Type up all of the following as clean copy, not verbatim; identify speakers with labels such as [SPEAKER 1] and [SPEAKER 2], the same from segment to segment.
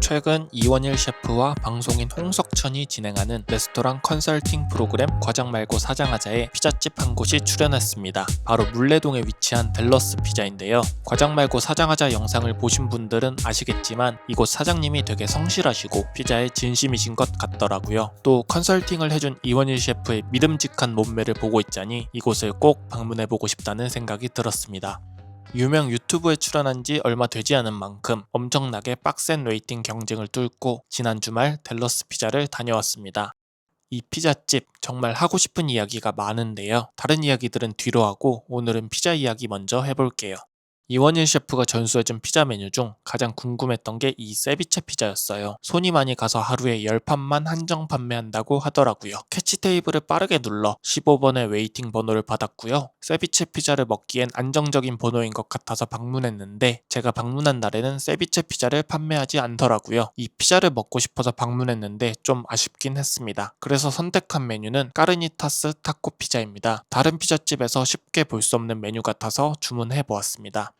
[SPEAKER 1] 최근 이원일 셰프와 방송인 홍석천이 진행하는 레스토랑 컨설팅 프로그램 과장 말고 사장하자에 피자집 한 곳이 출연했습니다. 바로 물레동에 위치한 델러스 피자인데요. 과장 말고 사장하자 영상을 보신 분들은 아시겠지만 이곳 사장님이 되게 성실하시고 피자에 진심이신 것 같더라고요. 또 컨설팅을 해준 이원일 셰프의 믿음직한 몸매를 보고 있자니 이곳을 꼭 방문해보고 싶다는 생각이 들었습니다. 유명 유튜브에 출연한 지 얼마 되지 않은 만큼 엄청나게 빡센 웨이팅 경쟁을 뚫고 지난 주말 델러스 피자를 다녀왔습니다. 이 피자집 정말 하고 싶은 이야기가 많은데요. 다른 이야기들은 뒤로 하고 오늘은 피자 이야기 먼저 해볼게요. 이원일 셰프가 전수해준 피자 메뉴 중 가장 궁금했던 게 이 세비체 피자였어요. 손이 많이 가서 하루에 10판만 한정 판매한다고 하더라고요. 캐치 테이블을 빠르게 눌러 15번의 웨이팅 번호를 받았고요. 세비체 피자를 먹기엔 안정적인 번호인 것 같아서 방문했는데 제가 방문한 날에는 세비체 피자를 판매하지 않더라고요. 이 피자를 먹고 싶어서 방문했는데 좀 아쉽긴 했습니다. 그래서 선택한 메뉴는 까르니타스 타코 피자입니다. 다른 피자집에서 쉽게 볼 수 없는 메뉴 같아서 주문해보았습니다.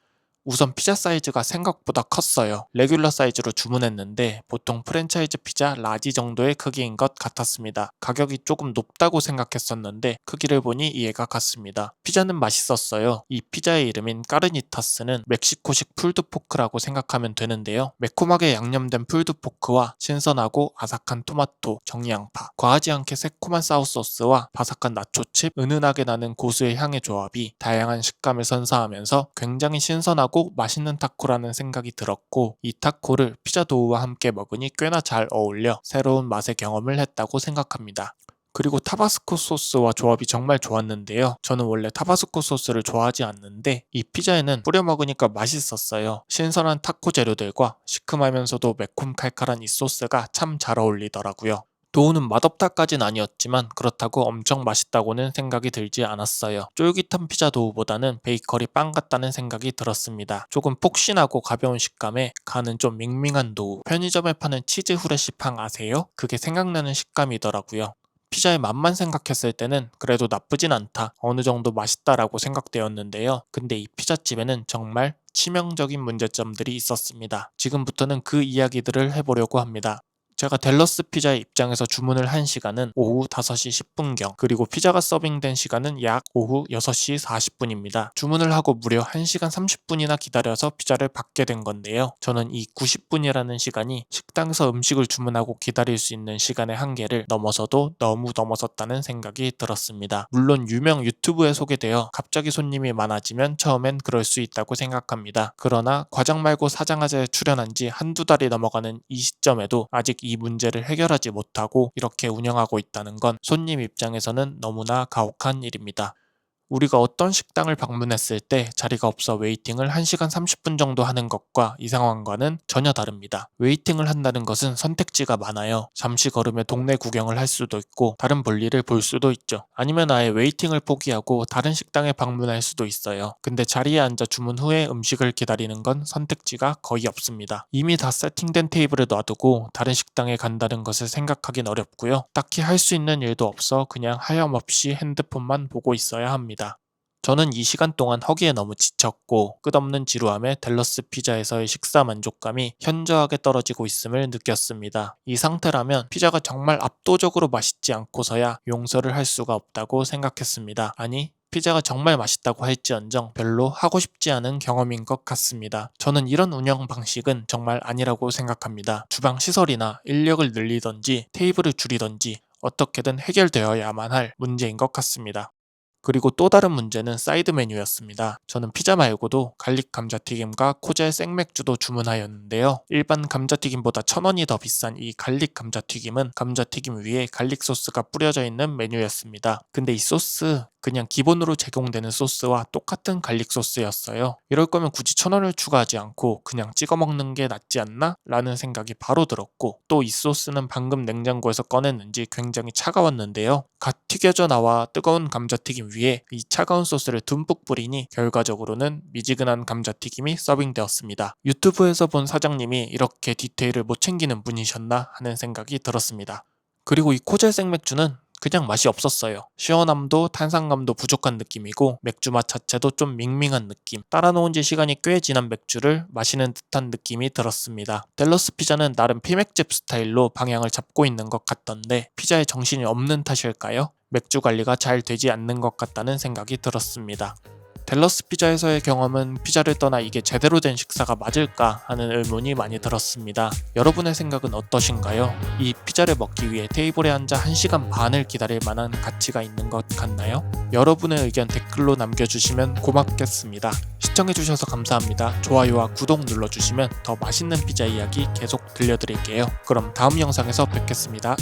[SPEAKER 1] 우선 피자 사이즈가 생각보다 컸어요. 레귤러 사이즈로 주문했는데 보통 프랜차이즈 피자 라지 정도의 크기인 것 같았습니다. 가격이 조금 높다고 생각했었는데 크기를 보니 이해가 갔습니다. 피자는 맛있었어요. 이 피자의 이름인 까르니타스는 멕시코식 풀드포크라고 생각하면 되는데요. 매콤하게 양념된 풀드포크와 신선하고 아삭한 토마토, 정양파, 과하지 않게 새콤한 사우소스와 바삭한 나초칩, 은은하게 나는 고수의 향의 조합이 다양한 식감을 선사하면서 굉장히 신선하고 맛있는 타코라는 생각이 들었고 이 타코를 피자 도우와 함께 먹으니 꽤나 잘 어울려 새로운 맛의 경험을 했다고 생각합니다. 그리고 타바스코 소스와 조합이 정말 좋았는데요. 저는 원래 타바스코 소스를 좋아하지 않는데 이 피자에는 뿌려 먹으니까 맛있었어요. 신선한 타코 재료들과 시큼하면서도 매콤 칼칼한 이 소스가 참 잘 어울리더라고요. 도우는 맛없다까진 아니었지만 그렇다고 엄청 맛있다고는 생각이 들지 않았어요. 쫄깃한 피자 도우보다는 베이커리 빵 같다는 생각이 들었습니다. 조금 폭신하고 가벼운 식감에 간은 좀 밍밍한 도우. 편의점에 파는 치즈 후레쉬빵 아세요? 그게 생각나는 식감이더라고요. 피자의 맛만 생각했을 때는 그래도 나쁘진 않다, 어느 정도 맛있다라고 생각되었는데요. 근데 이 피자집에는 정말 치명적인 문제점들이 있었습니다. 지금부터는 그 이야기들을 해보려고 합니다. 제가 델러스 피자의 입장에서 주문을 한 시간은 오후 5시 10분경, 그리고 피자가 서빙된 시간은 약 오후 6시 40분입니다. 주문을 하고 무려 1시간 30분이나 기다려서 피자를 받게 된 건데요. 저는 이 90분이라는 시간이 식당에서 음식을 주문하고 기다릴 수 있는 시간의 한계를 넘어서도 너무 넘어섰다는 생각이 들었습니다. 물론 유명 유튜브에 소개되어 갑자기 손님이 많아지면 처음엔 그럴 수 있다고 생각합니다. 그러나 과장 말고 사장하자에 출연한 지 한두 달이 넘어가는 이 시점에도 아직 이 문제를 해결하지 못하고 이렇게 운영하고 있다는 건 손님 입장에서는 너무나 가혹한 일입니다. 우리가 어떤 식당을 방문했을 때 자리가 없어 웨이팅을 1시간 30분 정도 하는 것과 이 상황과는 전혀 다릅니다. 웨이팅을 한다는 것은 선택지가 많아요. 잠시 걸으며 동네 구경을 할 수도 있고 다른 볼일을 볼 수도 있죠. 아니면 아예 웨이팅을 포기하고 다른 식당에 방문할 수도 있어요. 근데 자리에 앉아 주문 후에 음식을 기다리는 건 선택지가 거의 없습니다. 이미 다 세팅된 테이블에 놔두고 다른 식당에 간다는 것을 생각하긴 어렵고요. 딱히 할 수 있는 일도 없어 그냥 하염없이 핸드폰만 보고 있어야 합니다. 저는 이 시간 동안 허기에 너무 지쳤고 끝없는 지루함에 델러스 피자에서의 식사 만족감이 현저하게 떨어지고 있음을 느꼈습니다. 이 상태라면 피자가 정말 압도적으로 맛있지 않고서야 용서를 할 수가 없다고 생각했습니다. 아니, 피자가 정말 맛있다고 할지언정 별로 하고 싶지 않은 경험인 것 같습니다. 저는 이런 운영 방식은 정말 아니라고 생각합니다. 주방 시설이나 인력을 늘리던지 테이블을 줄이던지 어떻게든 해결되어야만 할 문제인 것 같습니다. 그리고 또 다른 문제는 사이드 메뉴였습니다. 저는 피자 말고도 갈릭 감자튀김과 코젤 생맥주도 주문하였는데요. 일반 감자튀김보다 1,000원이 더 비싼 이 갈릭 감자튀김은 감자튀김 위에 갈릭 소스가 뿌려져 있는 메뉴였습니다. 근데 이 소스 그냥 기본으로 제공되는 소스와 똑같은 갈릭 소스였어요. 이럴 거면 굳이 1,000원을 추가하지 않고 그냥 찍어 먹는 게 낫지 않나? 라는 생각이 바로 들었고, 또 이 소스는 방금 냉장고에서 꺼냈는지 굉장히 차가웠는데요. 갓 튀겨져 나와 뜨거운 감자튀김 위에 이 차가운 소스를 듬뿍 뿌리니 결과적으로는 미지근한 감자튀김이 서빙되었습니다. 유튜브에서 본 사장님이 이렇게 디테일을 못 챙기는 분이셨나 하는 생각이 들었습니다. 그리고 이 코젤 생맥주는 그냥 맛이 없었어요. 시원함도 탄산감도 부족한 느낌이고 맥주 맛 자체도 좀 밍밍한 느낌. 따라놓은 지 시간이 꽤 지난 맥주를 마시는 듯한 느낌이 들었습니다. 델러스 피자는 나름 피맥집 스타일로 방향을 잡고 있는 것 같던데 피자에 정신이 없는 탓일까요? 맥주 관리가 잘 되지 않는 것 같다는 생각이 들었습니다. 델러스 피자에서의 경험은 피자를 떠나 이게 제대로 된 식사가 맞을까 하는 의문이 많이 들었습니다. 여러분의 생각은 어떠신가요? 이 피자를 먹기 위해 테이블에 앉아 1시간 반을 기다릴 만한 가치가 있는 것 같나요? 여러분의 의견 댓글로 남겨주시면 고맙겠습니다. 시청해주셔서 감사합니다. 좋아요와 구독 눌러주시면 더 맛있는 피자 이야기 계속 들려드릴게요. 그럼 다음 영상에서 뵙겠습니다.